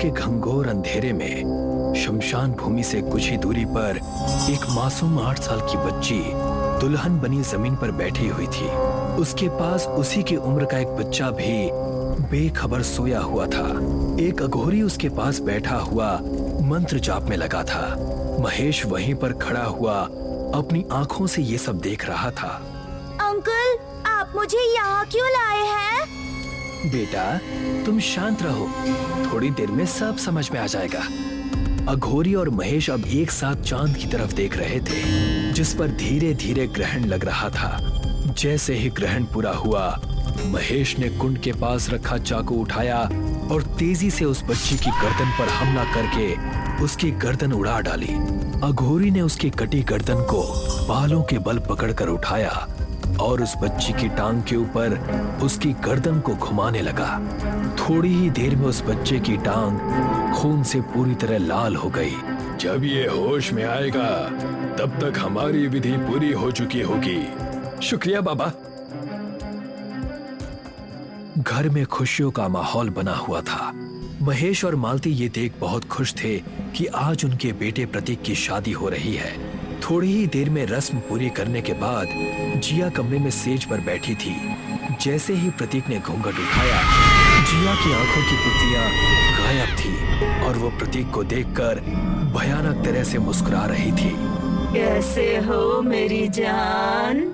के घंघोर अंधेरे में शमशान भूमि से कुछ ही दूरी पर एक मासूम 8 साल की बच्ची दुल्हन बनी जमीन पर बैठी हुई थी। उसके पास उसी की उम्र का एक बच्चा भी बेखबर सोया हुआ था। एक अघोरी उसके पास बैठा हुआ मंत्र जाप में लगा था। महेश वहीं पर खड़ा हुआ अपनी आंखों से ये सब देख रहा था। अंकल, आप मुझे यहाँ क्यों लाए हैं? बेटा, तुम शांत रहो, थोड़ी देर में सब समझ में आ जाएगा। अघोरी और महेश अब एक साथ चांद की तरफ देख रहे थे, जिस पर धीरे धीरे ग्रहण लग रहा था। जैसे ही ग्रहण पूरा हुआ, महेश ने कुंड के पास रखा चाकू उठाया और तेजी से उस बच्ची की गर्दन पर हमला करके उसकी गर्दन उड़ा डाली। अघोरी ने उसकी कटी गर्दन को बालों के बल पकड़कर उठाया और उस बच्ची की टांग के ऊपर उसकी गर्दन को घुमाने लगा। थोड़ी ही देर में उस बच्चे की टांग खून से पूरी तरह लाल हो गई। जब ये होश में आएगा तब तक हमारी विधि पूरी हो चुकी होगी। शुक्रिया बाबा। घर में खुशियों का माहौल बना हुआ था। महेश और मालती ये देख बहुत खुश थे कि आज उनके बेटे प्रतीक की शादी हो रही है। थोड़ी ही देर में रस्म पूरी करने के बाद जिया कमरे में सेज पर बैठी थी। जैसे ही प्रतीक ने घूंघट उठाया, जिया की आंखों की पुतलियां गायब थी और वो प्रतीक को देखकर भयानक तरह से मुस्कुरा रही थी। कैसे हो मेरी जान?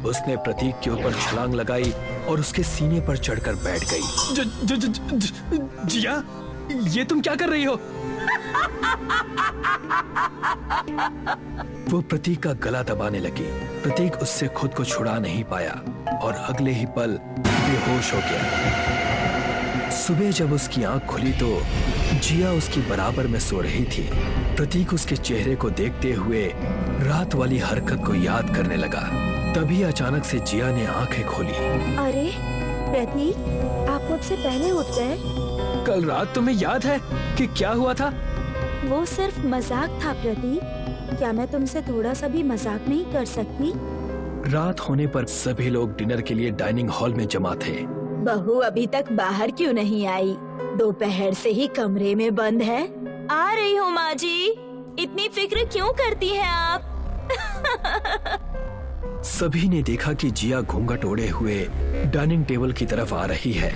उसने प्रतीक के ऊपर छलांग लगाई और उसके सीने पर चढ़कर बैठ गई। जिया, ये तुम क्या कर रही हो? वो प्रतीक का गला दबाने लगी। प्रतीक उससे खुद को छुड़ा नहीं पाया और अगले ही पल बेहोश हो गया। सुबह जब उसकी आंख खुली तो जिया उसकी बराबर में सो रही थी। प्रतीक उसके चेहरे को देखते हुए रात वाली हरकत को याद करने लगा। तभी अचानक से जिया ने आंखें खोली। अरे प्रतीक, आप मुझसे पहले उठ गए। कल रात तुम्हें याद है कि क्या हुआ था? वो सिर्फ मजाक था प्रतीक। क्या मैं तुमसे थोड़ा सा भी मजाक नहीं कर सकती? रात होने पर सभी लोग डिनर के लिए डाइनिंग हॉल में जमा थे। बहू अभी तक बाहर क्यों नहीं आई? दोपहर से ही कमरे में बंद है। आ रही हूँ माँ जी। इतनी फिक्र क्यों करती हैं आप? सभी ने देखा कि जिया घूंघट ओढ़े हुए डाइनिंग टेबल की तरफ आ रही है।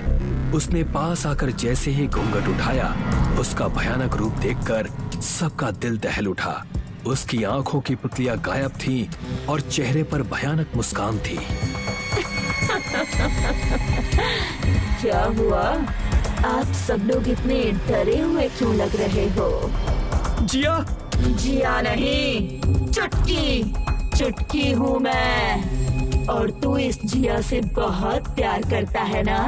उसने पास आकर जैसे ही घूंघट उठाया, उसका भयानक रूप देखकर सबका दिल दहल उठा। उसकी आंखों की पुतलियां गायब थीं और चेहरे पर भयानक मुस्कान थी। क्या हुआ? आप सब लोग इतने डरे हुए क्यों लग रहे हो? जिया? जिया नहीं, चुटकी। चुटकी हूँ मैं। और तू इस जिया से बहुत प्यार करता है ना?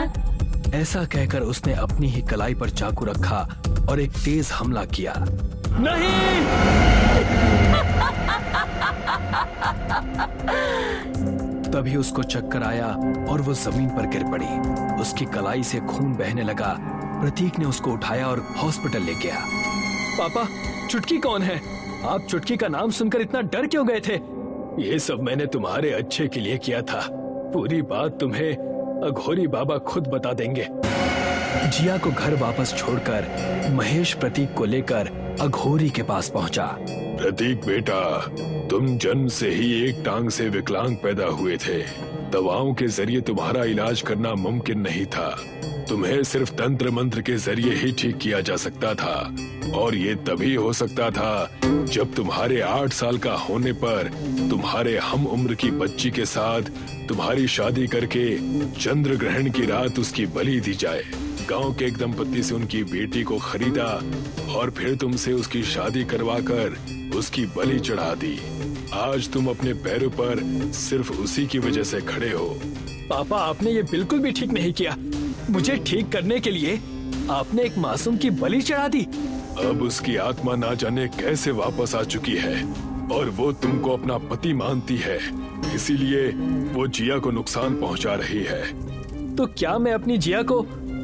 ऐसा कहकर उसने अपनी ही कलाई पर चाकू रखा और एक तेज हमला किया। नहीं! तभी उसको चक्कर आया और वो जमीन पर गिर पड़ी। उसकी कलाई से खून बहने लगा। प्रतीक ने उसको उठाया और हॉस्पिटल ले गया। पापा, चुटकी कौन है? आप चुटकी का नाम सुनकर इतना डर क्यों गए थे? ये सब मैंने तुम्हारे अच्छे के लिए किया था। पूरी बात तुम्हें अघोरी बाबा खुद बता देंगे। जिया को घर वापस छोड़कर महेश प्रतीक को लेकर अघोरी के पास पहुंचा। प्रतीक बेटा, तुम जन्म से ही एक टांग से विकलांग पैदा हुए थे। दवाओं के जरिए तुम्हारा इलाज करना मुमकिन नहीं था। तुम्हें सिर्फ तंत्र मंत्र के जरिए ही ठीक किया जा सकता था और ये तभी हो सकता था जब तुम्हारे 8 साल का होने पर तुम्हारे हम उम्र की बच्ची के साथ तुम्हारी शादी करके चंद्र ग्रहण की रात उसकी बलि दी जाए। गांव के एक दंपत्ति से उनकी बेटी को खरीदा और फिर तुमसे उसकी शादी करवाकर उसकी बलि चढ़ा दी। आज तुम अपने पैरों पर सिर्फ उसी की वजह से खड़े हो। पापा, आपने ये बिल्कुल भी ठीक नहीं किया। मुझे ठीक करने के लिए आपने एक मासूम की बलि चढ़ा दी। अब उसकी आत्मा ना जाने कैसे वापस आ चुकी है और वो तुमको अपना पति मानती है, इसीलिए वो जिया को नुकसान पहुंचा रही है। तो क्या मैं अपनी जिया को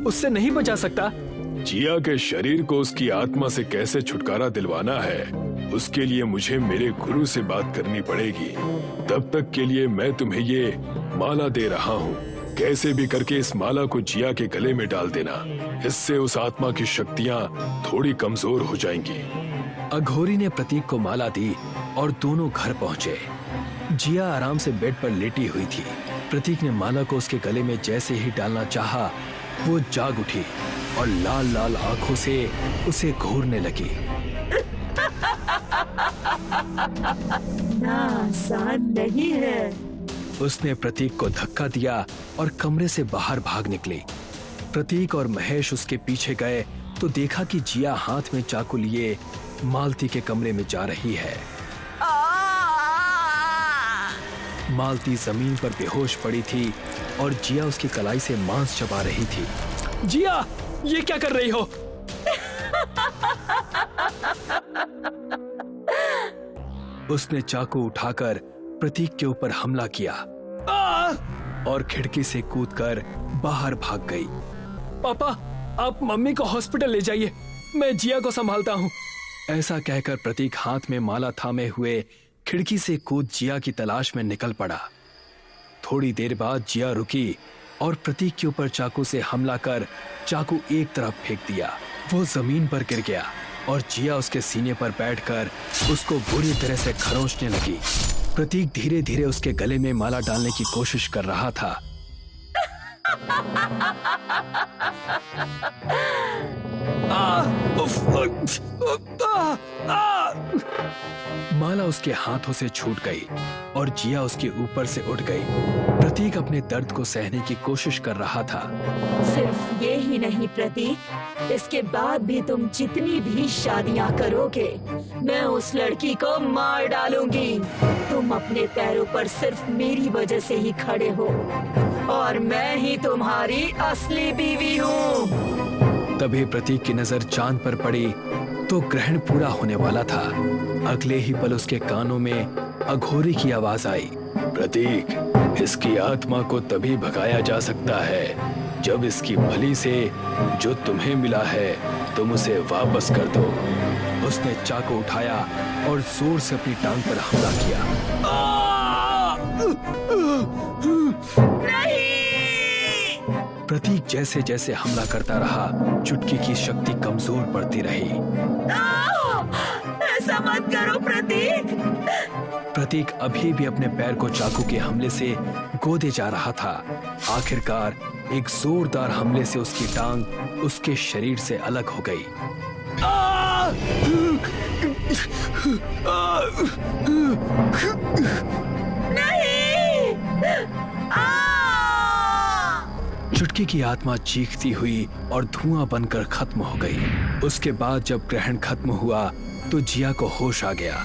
उससे नहीं बचा सकता? जिया के शरीर को उसकी आत्मा से कैसे छुटकारा दिलवाना है, उसके लिए मुझे मेरे गुरु से बात करनी पड़ेगी। तब तक के लिए मैं तुम्हें ये माला दे रहा हूँ। कैसे भी करके इस माला को जिया के गले में डाल देना। इससे उस आत्मा की शक्तियाँ थोड़ी कमजोर हो जाएंगी। अघोरी ने प्रतीक को माला दी और दोनों घर पहुंचे। जिया आराम से बेड पर लेटी हुई थी। प्रतीक ने माला को उसके गले में जैसे ही डालना चाहा, वो जाग उठी और लाल लाल आंखों से उसे घूरने लगी। ना आसान नहीं है। उसने प्रतीक को धक्का दिया और कमरे से बाहर भाग निकली। प्रतीक और महेश उसके पीछे गए तो देखा कि जिया हाथ में चाकू लिए मालती के कमरे में जा रही है। मालती जमीन पर बेहोश पड़ी थी और जिया उसकी कलाई से मांस चबा रही थी। जिया, ये क्या कर रही हो? उसने चाकू उठाकर प्रतीक के ऊपर हमला किया और खिड़की से कूदकर बाहर भाग गई। पापा, आप मम्मी को हॉस्पिटल ले जाइए, मैं जिया को संभालता हूँ। ऐसा कहकर प्रतीक हाथ में माला थामे हुए खिड़की से कूद जिया की तलाश में निकल पड़ा। थोड़ी देर बाद जिया रुकी और प्रतीक के ऊपर चाकू से हमला कर चाकू एक तरफ फेंक दिया। वो जमीन पर गिर गया और जिया उसके सीने पर बैठकर उसको बुरी तरह से खरोंचने लगी। प्रतीक धीरे धीरे उसके गले में माला डालने की कोशिश कर रहा था। माला उसके हाथों से छूट गई और जिया उसके ऊपर से उठ गई। प्रतीक अपने दर्द को सहने की कोशिश कर रहा था। सिर्फ ये ही नहीं प्रतीक, इसके बाद भी तुम जितनी भी शादियां करोगे, मैं उस लड़की को मार डालूंगी। तुम अपने पैरों पर सिर्फ मेरी वजह से ही खड़े हो और मैं ही तुम्हारी असली बीवी हूँ। तभी प्रतीक की नजर चांद पर पड़ी तो ग्रहण पूरा होने वाला था। अगले ही पल उसके कानों में अघोरी की आवाज आई। प्रतीक, इसकी आत्मा को तभी भगाया जा सकता है जब इसकी बलि से जो तुम्हें मिला है तुम उसे वापस कर दो। उसने चाकू उठाया और जोर से अपनी टांग पर हमला किया। नहीं! प्रतीक जैसे जैसे हमला करता रहा, चुटकी की शक्ति कमजोर पड़ती रही। ऐसा मत करो प्रतीक। प्रतीक अभी भी अपने पैर को चाकू के हमले से गोदे जा रहा था। आखिरकार एक जोरदार हमले से उसकी टांग उसके शरीर से अलग हो गई। नहीं! चुटकी की आत्मा चीखती हुई और धुआं बनकर खत्म हो गई। उसके बाद जब ग्रहण खत्म हुआ तो जिया को होश आ गया।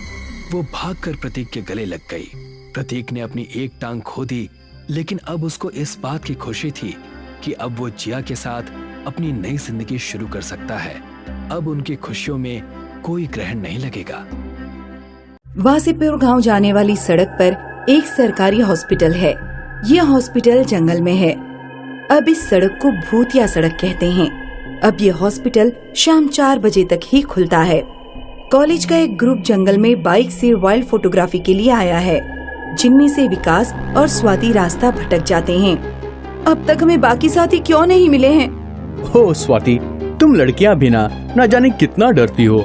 वो भागकर प्रतीक के गले लग गई। प्रतीक ने अपनी एक टांग खो दी, लेकिन अब उसको इस बात की खुशी थी कि अब वो जिया के साथ अपनी नई जिंदगी शुरू कर सकता है। अब उनकी खुशियों में कोई ग्रहण नहीं लगेगा। वासीपुर गांव जाने वाली सड़क पर एक सरकारी हॉस्पिटल है। यह हॉस्पिटल जंगल में है। अब इस सड़क को भूतिया सड़क कहते हैं। अब ये हॉस्पिटल शाम 4 बजे तक ही खुलता है। कॉलेज का एक ग्रुप जंगल में बाइक से वाइल्ड फोटोग्राफी के लिए आया है, जिनमें से विकास और स्वाति रास्ता भटक जाते हैं। अब तक हमें बाकी साथी क्यों नहीं मिले हैं? हो स्वाति, तुम लड़कियां बिना न जाने कितना डरती हो।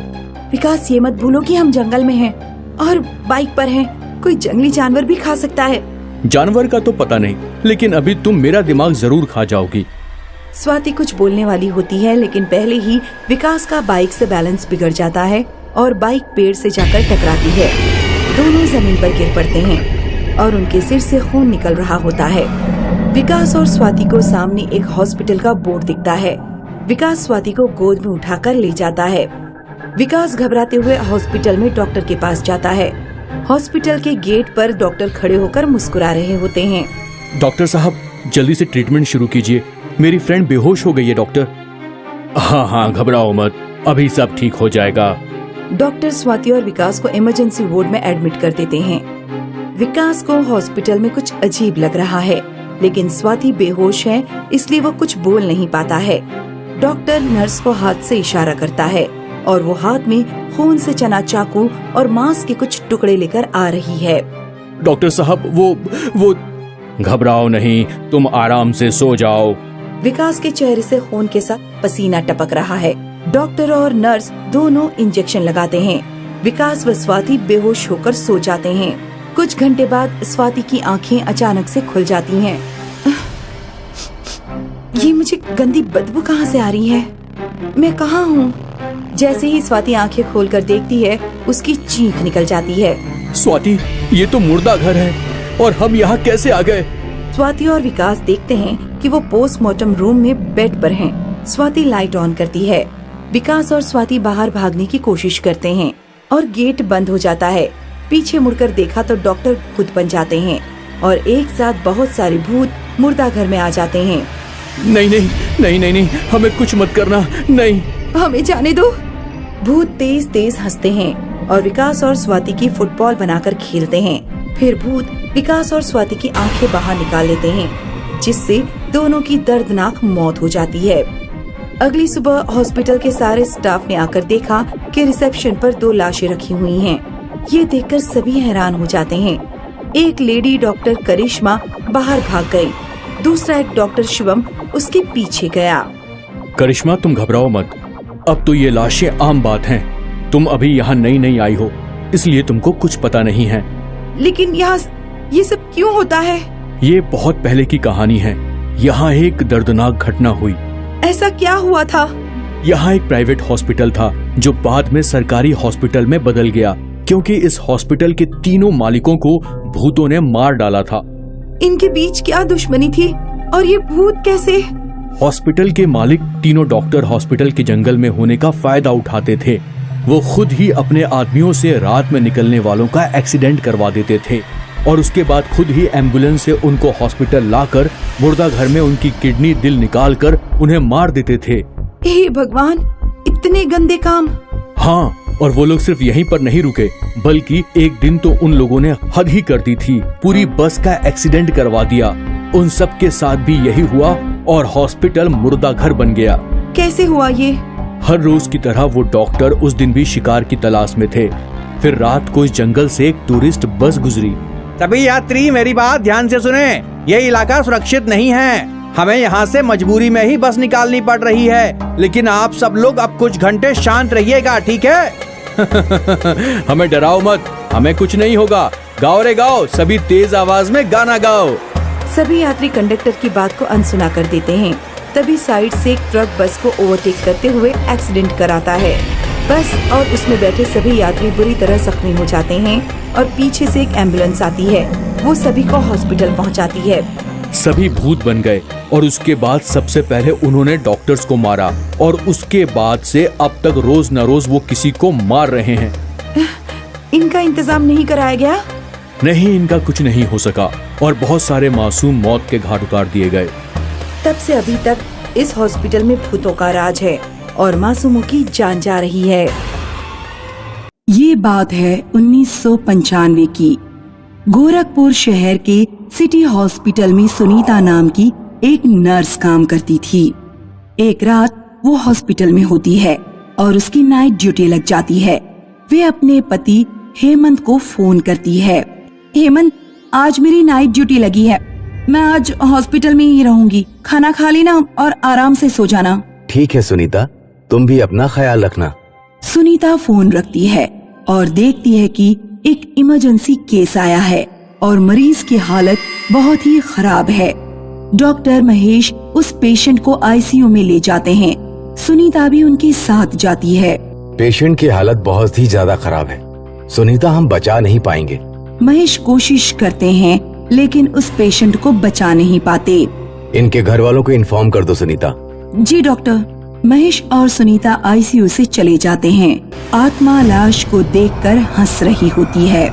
विकास, ये मत भूलो कि हम जंगल में हैं और बाइक पर हैं। कोई जंगली जानवर भी खा सकता है। जानवर का तो पता नहीं, लेकिन अभी तुम मेरा दिमाग जरूर खा जाओगी। स्वाति कुछ बोलने वाली होती है, लेकिन पहले ही विकास का बाइक से बैलेंस बिगड़ जाता है और बाइक पेड़ से जाकर टकराती है। दोनों जमीन पर गिर पड़ते हैं और उनके सिर से खून निकल रहा होता है। विकास और स्वाति को सामने एक हॉस्पिटल का बोर्ड दिखता है। विकास स्वाति को गोद में उठाकर ले जाता है। विकास घबराते हुए हॉस्पिटल में डॉक्टर के पास जाता है। हॉस्पिटल के गेट पर डॉक्टर खड़े होकर मुस्कुरा रहे होते हैं। डॉक्टर साहब, जल्दी से ट्रीटमेंट शुरू कीजिए। मेरी फ्रेंड बेहोश हो गई है डॉक्टर। हाँ, घबराओ मत, अभी सब ठीक हो जाएगा। डॉक्टर स्वाति और विकास को इमरजेंसी वार्ड में एडमिट कर देते हैं। विकास को हॉस्पिटल में कुछ अजीब लग रहा है, लेकिन स्वाति बेहोश है, इसलिए वो कुछ बोल नहीं पाता है। डॉक्टर नर्स को हाथ से इशारा करता है और वो हाथ में खून से चना चाकू और मांस के कुछ टुकड़े लेकर आ रही है। डॉक्टर साहब, वो घबराओ नहीं, तुम आराम से सो जाओ। विकास के चेहरे से खून के साथ पसीना टपक रहा है। डॉक्टर और नर्स दोनों इंजेक्शन लगाते हैं। विकास व स्वाति बेहोश होकर सो जाते हैं। कुछ घंटे बाद स्वाति की आंखें अचानक से खुल जाती हैं। ये मुझे गंदी बदबू कहाँ से आ रही है? मैं कहाँ हूँ? जैसे ही स्वाति आंखें खोलकर देखती है, उसकी चीख निकल जाती है। स्वाति, ये तो मुर्दा घर है और हम यहाँ कैसे आ गए? स्वाति और विकास देखते हैं कि वो पोस्टमार्टम रूम में बेड पर हैं। स्वाति लाइट ऑन करती है। विकास और स्वाति बाहर भागने की कोशिश करते हैं और गेट बंद हो जाता है। पीछे मुड़कर देखा तो डॉक्टर भूत बन जाते हैं और एक साथ बहुत सारे भूत मुर्दा घर में आ जाते हैं। नहीं नहीं नहीं नहीं नहीं, हमें कुछ मत करना, नहीं। हमें जाने दो। भूत तेज तेज हंसते हैं और विकास और स्वाति की फुटबॉल बनाकर खेलते हैं। फिर भूत विकास और स्वाति की आंखें बाहर निकाल लेते हैं, जिससे दोनों की दर्दनाक मौत हो जाती है। अगली सुबह हॉस्पिटल के सारे स्टाफ ने आकर देखा कि रिसेप्शन पर 2 लाशें रखी हुई हैं। ये देखकर सभी हैरान हो जाते हैं। एक लेडी डॉक्टर करिश्मा बाहर भाग गई। दूसरा एक डॉक्टर शिवम उसके पीछे गया। करिश्मा, तुम घबराओ मत। अब तो ये लाशें आम बात हैं। तुम अभी यहाँ नई नई आई हो, इसलिए तुमको कुछ पता नहीं है। लेकिन यहाँ ये सब क्यों होता है? ये बहुत पहले की कहानी है। यहाँ एक दर्दनाक घटना हुई। ऐसा क्या हुआ था? यहाँ एक प्राइवेट हॉस्पिटल था जो बाद में सरकारी हॉस्पिटल में बदल गया, क्योंकि इस हॉस्पिटल के तीनों मालिकों को भूतों ने मार डाला था। इनके बीच क्या दुश्मनी थी और ये भूत कैसे? हॉस्पिटल के मालिक तीनों डॉक्टर हॉस्पिटल के जंगल में होने का फायदा उठाते थे। वो खुद ही अपने आदमियों से रात में निकलने वालों का एक्सीडेंट करवा देते थे और उसके बाद खुद ही एम्बुलेंस से उनको हॉस्पिटल लाकर मुर्दा घर में उनकी किडनी दिल निकाल कर उन्हें मार देते थे। हे भगवान, इतने गंदे काम! हाँ, और वो लोग सिर्फ यहीं पर नहीं रुके, बल्कि एक दिन तो उन लोगों ने हद ही कर दी थी। पूरी बस का एक्सीडेंट करवा दिया। उन सब के साथ भी यही हुआ और हॉस्पिटल मुर्दा घर बन गया। कैसे हुआ ये? हर रोज की तरह वो डॉक्टर उस दिन भी शिकार की तलाश में थे। फिर रात को इस जंगल से एक टूरिस्ट बस गुजरी। सभी यात्री मेरी बात ध्यान से सुने। ये इलाका सुरक्षित नहीं है। हमें यहाँ से मजबूरी में ही बस निकालनी पड़ रही है, लेकिन आप सब लोग अब कुछ घंटे शांत रहिएगा, ठीक है? हमें डराओ मत, हमें कुछ नहीं होगा। गाओ रे गाओ, सभी तेज आवाज में गाना गाओ। सभी यात्री कंडक्टर की बात को अनसुना कर देते हैं। तभी साइड से एक ट्रक बस को ओवरटेक करते हुए एक्सीडेंट कराता है। बस और उसमें बैठे सभी यात्री बुरी तरह जख्मी हो जाते हैं और पीछे से एक एम्बुलेंस आती है। वो सभी को हॉस्पिटल पहुंचाती है। सभी भूत बन गए और उसके बाद सबसे पहले उन्होंने डॉक्टर्स को मारा और उसके बाद से अब तक रोज न रोज वो किसी को मार रहे हैं। इनका इंतजाम नहीं कराया गया? नहीं, इनका कुछ नहीं हो सका और बहुत सारे मासूम मौत के घाट उतार दिए गए। तब से अभी तक इस हॉस्पिटल में भूतों का राज है और मासूमों की जान जा रही है। ये बात है 1995 की। गोरखपुर शहर के सिटी हॉस्पिटल में सुनीता नाम की एक नर्स काम करती थी। एक रात वो हॉस्पिटल में होती है और उसकी नाइट ड्यूटी लग जाती है। वे अपने पति हेमंत को फोन करती है। हेमंत, आज मेरी नाइट ड्यूटी लगी है, मैं आज हॉस्पिटल में ही रहूंगी। खाना खा लेना और आराम से सो जाना। ठीक है सुनीता, तुम भी अपना ख्याल रखना। सुनीता फोन रखती है और देखती है कि एक इमरजेंसी केस आया है और मरीज की हालत बहुत ही खराब है। डॉक्टर महेश उस पेशेंट को आईसीयू में ले जाते हैं। सुनीता भी उनके साथ जाती है। पेशेंट की हालत बहुत ही ज्यादा खराब है सुनीता, हम बचा नहीं पाएंगे। महेश कोशिश करते हैं लेकिन उस पेशेंट को बचा नहीं पाते। इनके घर वालों को इन्फॉर्म कर दो सुनीता। जी डॉक्टर। महेश और सुनीता आईसीयू से चले जाते हैं। आत्मा लाश को देखकर हंस रही होती है।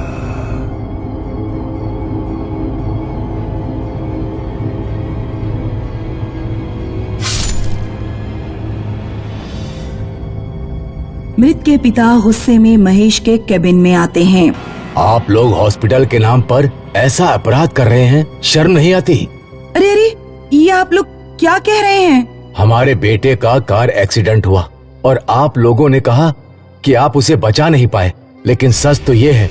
मृत के पिता गुस्से में महेश के केबिन में आते हैं। आप लोग हॉस्पिटल के नाम पर ऐसा अपराध कर रहे हैं, शर्म नहीं आती? अरे अरे, ये आप लोग क्या कह रहे हैं? हमारे बेटे का कार एक्सीडेंट हुआ और आप लोगों ने कहा कि आप उसे बचा नहीं पाए, लेकिन सच तो ये है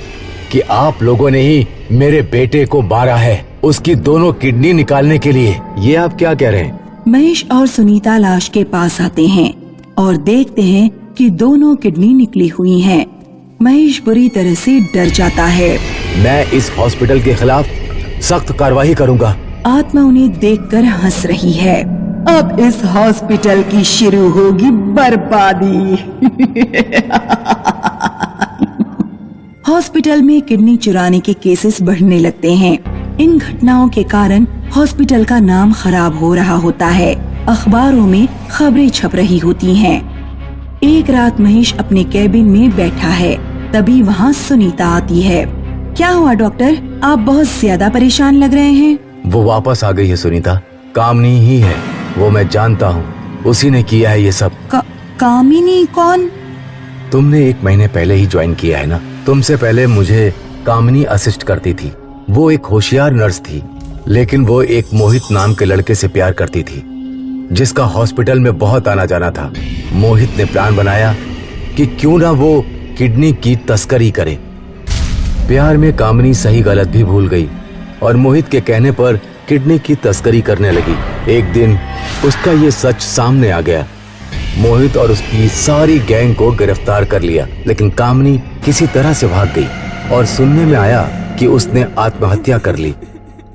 कि आप लोगों ने ही मेरे बेटे को मारा है। उसकी दोनों किडनी निकालने के लिए। ये आप क्या कह रहे हैं? महेश और सुनीता लाश के पास आते हैं और देखते हैं कि दोनों किडनी निकली हुई हैं। महेश बुरी तरह से डर जाता है। मैं इस हॉस्पिटल के खिलाफ सख्त कार्रवाई करूंगा। आत्मा उन्हें देखकर हंस रही है। अब इस हॉस्पिटल की शुरू होगी बर्बादी। हॉस्पिटल में किडनी चुराने के केसेस बढ़ने लगते हैं। इन घटनाओं के कारण हॉस्पिटल का नाम खराब हो रहा होता है। अखबारों में खबरें छप रही होती हैं। एक रात महेश अपने कैबिन में बैठा है, तभी वहाँ सुनीता आती है। क्या हुआ डॉक्टर, आप बहुत ज्यादा परेशान लग रहे हैं। वो वापस आ गई है सुनीता। कामिनी ही है, वो मैं जानता हूँ। उसी ने किया है ये सब। कामिनी कौन? तुमने 1 महीने पहले ही ज्वाइन किया है ना। तुमसे पहले मुझे कामिनी असिस्ट करती थी। वो एक होशियार नर्स थी, लेकिन वो एक मोहित नाम के लड़के से प्यार करती थी, जिसका हॉस्पिटल में बहुत आना जाना था। मोहित ने प्लान बनाया कि क्यों ना वो किडनी की तस्करी करे। प्यार में कामिनी सही गलत भी भूल गई और मोहित के कहने पर किडनी की तस्करी करने लगी। एक दिन उसका ये सच सामने आ गया। मोहित और उसकी सारी गैंग को गिरफ्तार कर लिया, लेकिन कामिनी किसी तरह से भाग गई और सुनने में आया कि उसने आत्महत्या कर ली।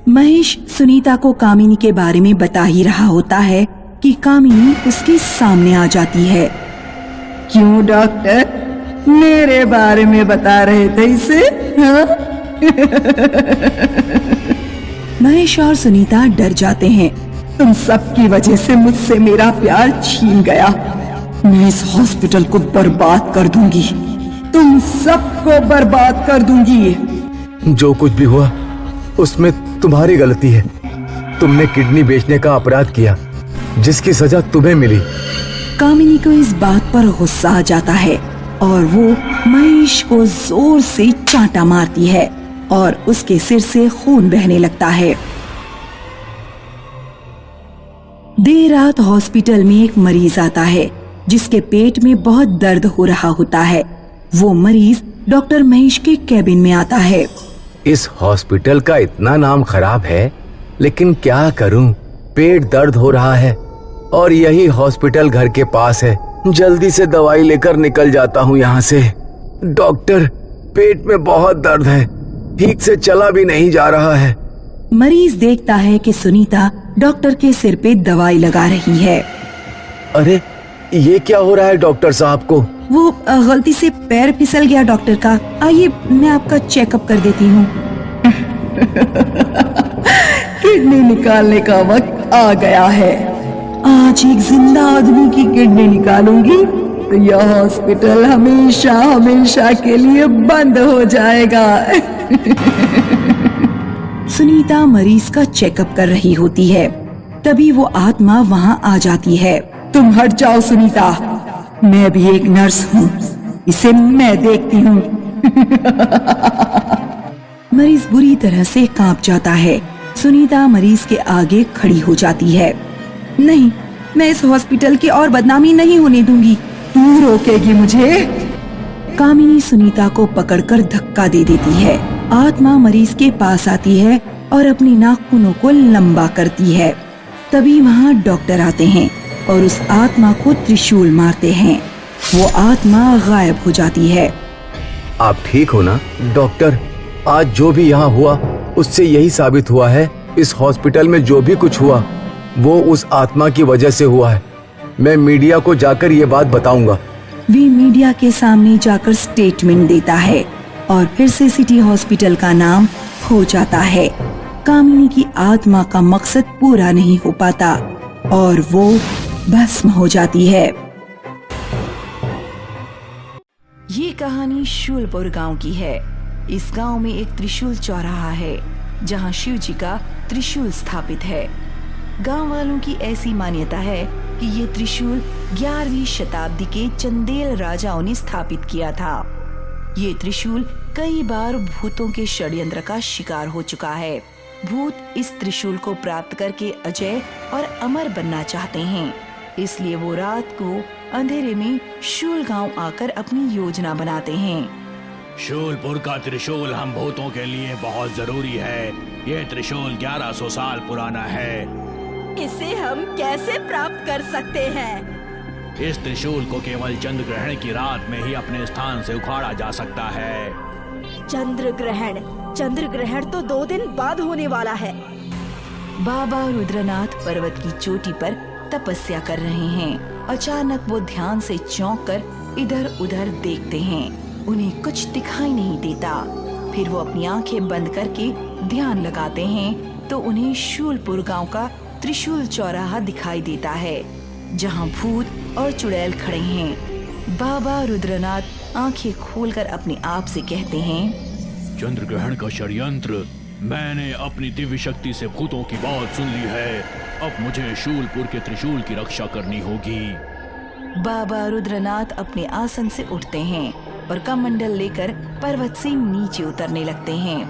महेश सुनीता को कामिनी के बारे में बता ही रहा होता है कि कामिनी उसके सामने आ जाती है। क्यों डॉक्टर, मेरे बारे में बता रहे थे इसे? हाँ? महेश और सुनीता डर जाते हैं। तुम सबकी वजह से मुझसे मेरा प्यार छीन गया। मैं इस हॉस्पिटल को बर्बाद कर दूंगी, तुम सबको बर्बाद कर दूंगी। जो कुछ भी हुआ उसमें तुम्हारी गलती है। तुमने किडनी बेचने का अपराध किया, जिसकी सजा तुम्हें मिली। कामिनी को इस बात पर गुस्सा आ जाता है और वो महेश को जोर से चांटा मारती है और उसके सिर से खून बहने लगता है। देर रात हॉस्पिटल में एक मरीज आता है, जिसके पेट में बहुत दर्द हो रहा होता है। वो मरीज डॉक्टर महेश के कैबिन में आता है। इस हॉस्पिटल का इतना नाम खराब है, लेकिन क्या करूं, पेट दर्द हो रहा है और यही हॉस्पिटल घर के पास है। जल्दी से दवाई लेकर निकल जाता हूं यहाँ से। डॉक्टर, पेट में बहुत दर्द है, ठीक से चला भी नहीं जा रहा है। मरीज देखता है कि सुनीता डॉक्टर के सिर पे दवाई लगा रही है। अरे ये क्या हो रहा है डॉक्टर साहब को? वो गलती से पैर फिसल गया डॉक्टर का। आइए मैं आपका चेकअप कर देती हूँ। किडनी निकालने का वक्त आ गया है। आज एक जिंदा आदमी की किडनी निकालूंगी तो यह हॉस्पिटल हमेशा हमेशा के लिए बंद हो जाएगा। सुनीता मरीज का चेकअप कर रही होती है, तभी वो आत्मा वहाँ आ जाती है। तुम हट जाओ सुनीता, मैं भी एक नर्स हूँ, इसे मैं देखती हूँ। मरीज बुरी तरह से कांप जाता है। सुनीता मरीज के आगे खड़ी हो जाती है। नहीं, मैं इस हॉस्पिटल की और बदनामी नहीं होने दूंगी। तू रोकेगी मुझे? कामिनी सुनीता को पकड़कर धक्का दे देती है। आत्मा मरीज के पास आती है और अपनी नाखूनों को लंबा करती है। तभी वहाँ डॉक्टर आते हैं और उस आत्मा को त्रिशूल मारते हैं। वो आत्मा गायब हो जाती है। आप ठीक हो ना डॉक्टर? आज जो भी यहाँ हुआ उससे यही साबित हुआ है, इस हॉस्पिटल में जो भी कुछ हुआ वो उस आत्मा की वजह से हुआ है। मैं मीडिया को जाकर ये बात बताऊंगा। वे मीडिया के सामने जाकर स्टेटमेंट देता है और फिर से सिटी हॉस्पिटल का नाम हो जाता है। कामिनी की आत्मा का मकसद पूरा नहीं हो पाता और वो भस्म हो जाती है। ये कहानी शूलपुर गांव की है। इस गांव में एक त्रिशूल चौराहा है, जहां शिव जी का त्रिशूल स्थापित है। गांव वालों की ऐसी मान्यता है कि ये त्रिशूल 11वीं शताब्दी के चंदेल राजाओं ने स्थापित किया था। ये त्रिशूल कई बार भूतों के षड्यंत्र का शिकार हो चुका है। भूत इस त्रिशूल को प्राप्त करके अजय और अमर बनना चाहते हैं, इसलिए वो रात को अंधेरे में शूल गांव आकर अपनी योजना बनाते हैं। शूलपुर का त्रिशूल हम भूतों के लिए बहुत जरूरी है। ये त्रिशूल 1100 साल पुराना है। इसे हम कैसे प्राप्त कर सकते हैं? इस त्रिशूल को केवल चंद्र ग्रहण की रात में ही अपने स्थान से उखाड़ा जा सकता है। चंद्र ग्रहण तो 2 दिन बाद होने वाला है। बाबा रुद्रनाथ पर्वत की चोटी पर तपस्या कर रहे हैं। अचानक वो ध्यान से चौंक कर इधर उधर देखते हैं। उन्हें कुछ दिखाई नहीं देता। फिर वो अपनी आंखें बंद करके ध्यान लगाते हैं तो उन्हें शूलपुर गांव का त्रिशूल चौराहा दिखाई देता है, जहां भूत और चुड़ैल खड़े हैं। बाबा रुद्रनाथ आंखें खोलकर अपने आप से कहते हैं, चंद्र ग्रहण का षड्यंत्र, मैंने अपनी दिव्य शक्ति से भूतों की बात सुन ली है। अब मुझे शूलपुर के त्रिशूल की रक्षा करनी होगी। बाबा रुद्रनाथ अपने आसन से उठते हैं और कमंडल लेकर पर्वत से नीचे उतरने लगते हैं।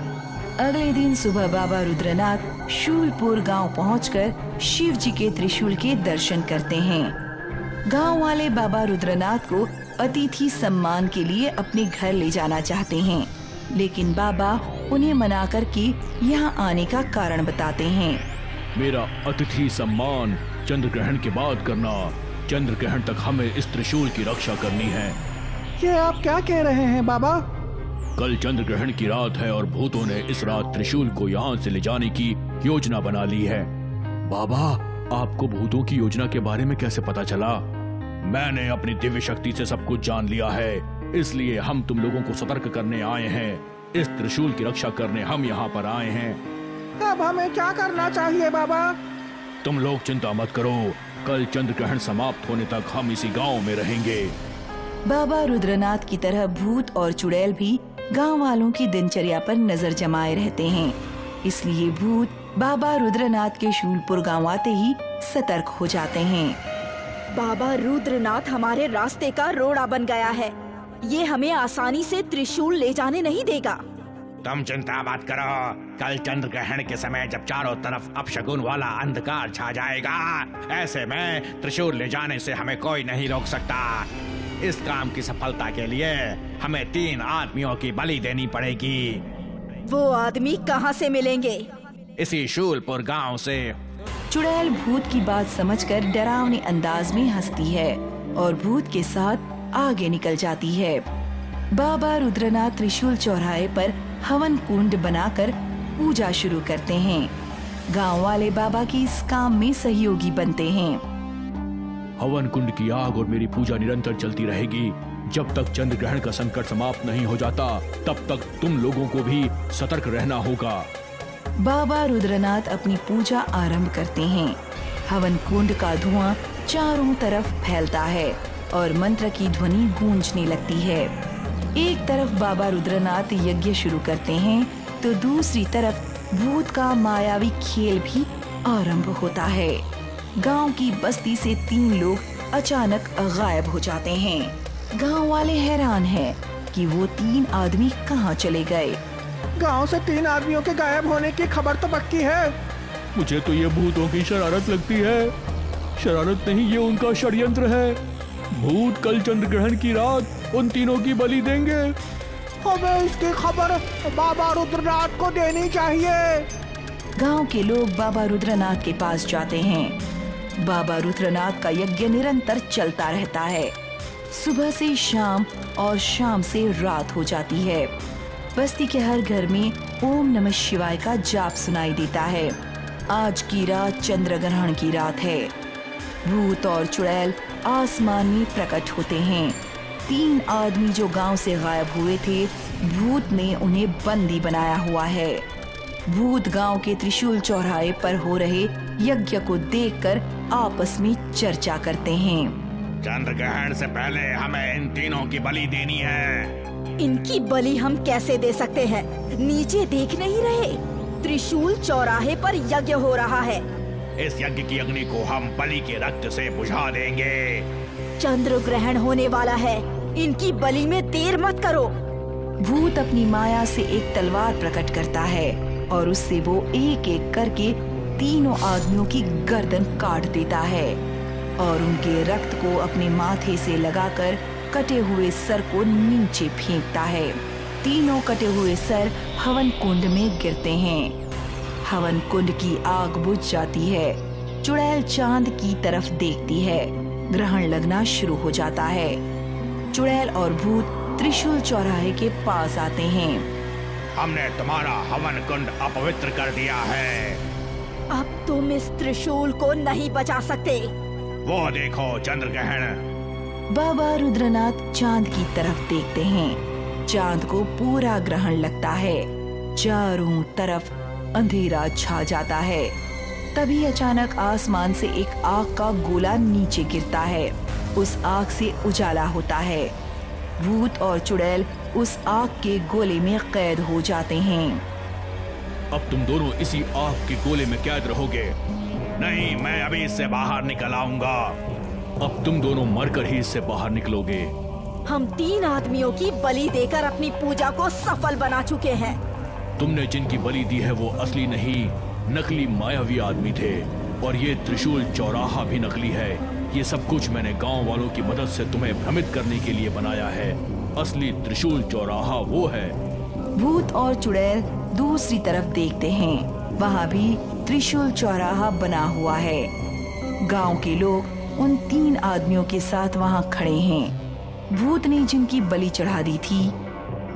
अगले दिन सुबह बाबा रुद्रनाथ शूलपुर गांव पहुंचकर शिव जी के त्रिशूल के दर्शन करते हैं। गांव वाले बाबा रुद्रनाथ को अतिथि सम्मान के लिए अपने घर ले जाना चाहते हैं, लेकिन बाबा उन्हें मना करके यहाँ आने का कारण बताते हैं। मेरा अतिथि सम्मान चंद्र ग्रहण के बाद करना। चंद्र ग्रहण तक हमें इस त्रिशूल की रक्षा करनी है। ये आप क्या कह रहे हैं बाबा? कल चंद्र ग्रहण की रात है और भूतों ने इस रात त्रिशूल को यहाँ से ले जाने की योजना बना ली है। बाबा, आपको भूतों की योजना के बारे में कैसे पता चला? मैंने अपनी दिव्य शक्ति से सब कुछ जान लिया है, इसलिए हम तुम लोगों को सतर्क करने आए हैं। इस त्रिशूल की रक्षा करने हम यहाँ पर आए हैं। अब हमें क्या करना चाहिए बाबा? तुम लोग चिंता मत करो, कल चंद्र ग्रहण समाप्त होने तक हम इसी गांव में रहेंगे। बाबा रुद्रनाथ की तरह भूत और चुड़ैल भी गांव वालों की दिनचर्या पर नजर जमाए रहते हैं, इसलिए भूत बाबा रुद्रनाथ के शूलपुर गांव आते ही सतर्क हो जाते हैं। बाबा रुद्रनाथ हमारे रास्ते का रोड़ा बन गया है। ये हमें आसानी से त्रिशूल ले जाने नहीं देगा। तुम चिंता मत करो, कल चंद्र ग्रहण के समय जब चारों तरफ अपशगुन वाला अंधकार छा जाएगा, ऐसे में त्रिशूल ले जाने से हमें कोई नहीं रोक सकता। इस काम की सफलता के लिए हमें 3 आदमियों की बलि देनी पड़ेगी। वो आदमी कहाँ से मिलेंगे? इसी शूलपुर गांव से। चुड़ैल भूत की बात समझकर डरावने अंदाज में हंसती है और भूत के साथ आगे निकल जाती है। बाबा रुद्रनाथ त्रिशूल चौराहे पर हवन कुंड बनाकर पूजा शुरू करते हैं। गांव वाले बाबा की इस काम में सहयोगी बनते हैं। हवन कुंड की आग और मेरी पूजा निरंतर चलती रहेगी। जब तक चंद्र ग्रहण का संकट समाप्त नहीं हो जाता, तब तक तुम लोगों को भी सतर्क रहना होगा। बाबा रुद्रनाथ अपनी पूजा आरंभ करते हैं। हवन कुंड का धुआं चारों तरफ फैलता है और मंत्र की ध्वनि गूंजने लगती है। एक तरफ बाबा रुद्रनाथ यज्ञ शुरू करते हैं तो दूसरी तरफ भूत का मायावी खेल भी आरंभ होता है। गांव की बस्ती से 3 लोग अचानक गायब हो जाते हैं। गांव वाले हैरान हैं कि वो 3 आदमी कहां चले गए। गांव से 3 आदमियों के गायब होने की खबर तो पक्की है। मुझे तो ये भूतों की शरारत लगती है। शरारत नहीं, ये उनका षड्यंत्र है। भूत कल चंद्र ग्रहण की रात उन तीनों की बलि देंगे। हमें इसकी खबर बाबा रुद्रनाथ को देनी चाहिए। गांव के लोग बाबा रुद्रनाथ के पास जाते हैं। बाबा रुद्रनाथ का यज्ञ निरंतर चलता रहता है। सुबह से शाम और शाम से रात हो जाती है। बस्ती के हर घर में ओम नमः शिवाय का जाप सुनाई देता है। आज की रात चंद्र ग्रहण की रात है। भूत और चुड़ैल आसमान में प्रकट होते हैं। 3 आदमी जो गांव से गायब हुए थे, भूत ने उन्हें बंदी बनाया हुआ है। भूत गांव के त्रिशूल चौराहे पर हो रहे यज्ञ को देखकर आपस में चर्चा करते हैं। चंद्र ग्रहण से पहले हमें इन तीनों की बलि देनी है। इनकी बलि हम कैसे दे सकते हैं? नीचे देख नहीं रहे, त्रिशूल चौराहे पर यज्ञ हो रहा है। इस यज्ञ की अग्नि को हम बलि के रक्त से बुझा देंगे। चंद्र ग्रहण होने वाला है, इनकी बलि में देर मत करो। भूत अपनी माया से एक तलवार प्रकट करता है और उससे वो एक एक करके 3 आदमियों की गर्दन काट देता है और उनके रक्त को अपने माथे से लगाकर कटे हुए सर को नीचे फेंकता है। तीनों कटे हुए सर हवन कुंड में गिरते हैं। हवन कुंड की आग बुझ जाती है। चुड़ैल चांद की तरफ देखती है। ग्रहण लगना शुरू हो जाता है। चुड़ैल और भूत त्रिशूल चौराहे के पास आते हैं। हमने तुम्हारा हवन कुंड अपवित्र कर दिया है। अब तुम इस त्रिशूल को नहीं बचा सकते। वो देखो चंद्रग्रहण। बाबा रुद्रनाथ चांद की तरफ देखते हैं। चांद को पूरा ग्रहण लगता है। चारों तरफ अंधेरा छा जाता है। तभी अचानक आसमान से एक आग का गोला नीचे गिरता है। उस आग से उजाला होता है। भूत और चुड़ैल उस आग के गोले में कैद हो जाते हैं। अब तुम दोनों इसी आग के गोले में कैद रहोगे। नहीं, मैं अभी इससे बाहर निकल आऊंगा। अब तुम दोनों मरकर ही इससे बाहर निकलोगे। हम 3 आदमियों की बलि देकर अपनी पूजा को सफल बना चुके हैं। तुमने जिनकी बलि दी है वो असली नहीं, नकली मायावी आदमी थे। और ये त्रिशूल चौराहा भी नकली है। ये सब कुछ मैंने गांव वालों की मदद से तुम्हें भ्रमित करने के लिए बनाया है। असली त्रिशूल चौराहा वो है। भूत और चुड़ैल दूसरी तरफ देखते हैं। वहाँ भी त्रिशूल चौराहा बना हुआ है। गांव के लोग उन 3 आदमियों के साथ वहाँ खड़े हैं। भूत ने जिनकी बलि चढ़ा दी थी।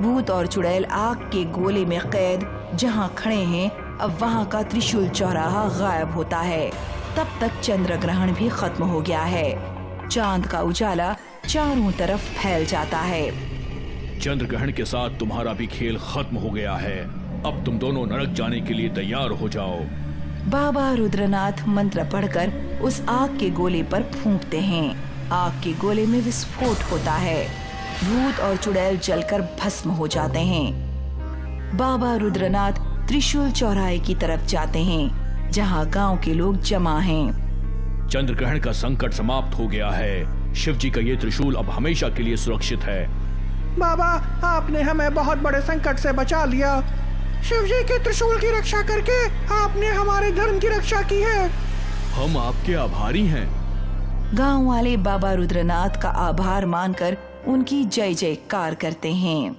भूत और चुड़ैल आग के गोले में कैद जहाँ खड़े हैं, अब वहाँ का त्रिशूल चौराहा गायब होता है। तब तक चंद्र ग्रहण भी खत्म हो गया है। चांद का उजाला चारों तरफ फैल जाता है। चंद्र ग्रहण के साथ तुम्हारा भी खेल खत्म हो गया है। अब तुम दोनों नरक जाने के लिए तैयार हो जाओ। बाबा रुद्रनाथ मंत्र पढ़कर उस आग के गोले पर फूंकते हैं। आग के गोले में विस्फोट होता है। भूत और चुड़ैल जलकर भस्म हो जाते हैं। बाबा रुद्रनाथ त्रिशूल चौराहे की तरफ जाते हैं, जहां गांव के लोग जमा हैं। चंद्र ग्रहण का संकट समाप्त हो गया है। शिव जी का ये त्रिशूल अब हमेशा के लिए सुरक्षित है। बाबा, आपने हमें बहुत बड़े संकट से बचा लिया। शिव जी के त्रिशूल की रक्षा करके आपने हमारे धर्म की रक्षा की है। हम आपके आभारी हैं। गांव वाले बाबा रुद्रनाथ का आभार मानकर उनकी जय जयकार करते हैं।